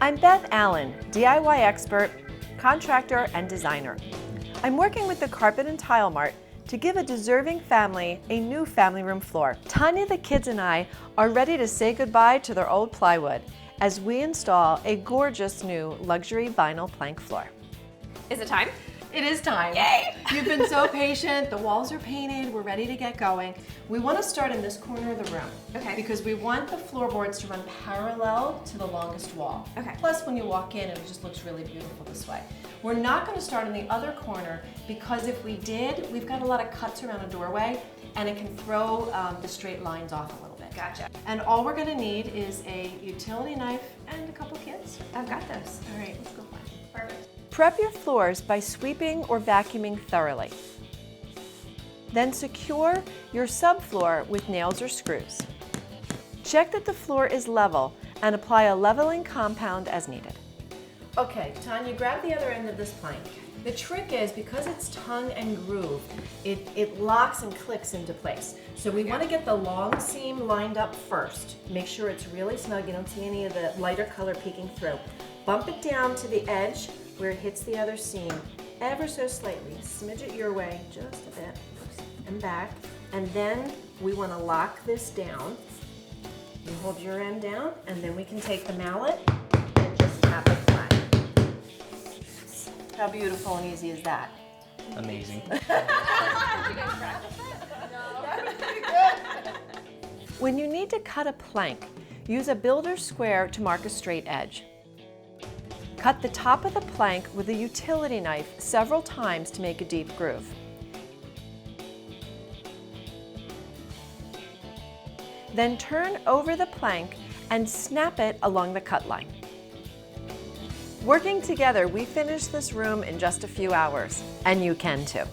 I'm Beth Allen, DIY expert, contractor, and designer. I'm working with the Carpet and Tile Mart to give a deserving family a new family room floor. Tanya, the kids, and I are ready to say goodbye to their old plywood as we install a gorgeous new luxury vinyl plank floor. Is it time? It is time. Yay! You've been so patient. The walls are painted. We're ready to get going. We want to start in this corner of the room. Okay. Because we want the floorboards to run parallel to the longest wall. Okay. Plus, when you walk in, it just looks really beautiful this way. We're not going to start in the other corner because if we did, we've got a lot of cuts around a doorway and it can throw the straight lines off a little bit. Gotcha. And all we're going to need is a utility knife and a couple kids. I've got those. All right, let's go find them. Perfect. Prep your floors by sweeping or vacuuming thoroughly. Then secure your subfloor with nails or screws. Check that the floor is level and apply a leveling compound as needed. Okay, Tanya, grab the other end of this plank. The trick is, because it's tongue and groove, it locks and clicks into place. So we want to get the long seam lined up first. Make sure it's really snug, you don't see any of the lighter color peeking through. Bump it down to the edge where it hits the other seam, ever so slightly. Smidge it your way, just a bit, and back. And then we want to lock this down. You hold your end down, and then we can take the mallet and just tap it flat. How beautiful and easy is that? Amazing. Did you guys practice it? No. That was pretty good. When you need to cut a plank, use a builder's square to mark a straight edge. Cut the top of the plank with a utility knife several times to make a deep groove. Then turn over the plank and snap it along the cut line. Working together, we finished this room in just a few hours, and you can too.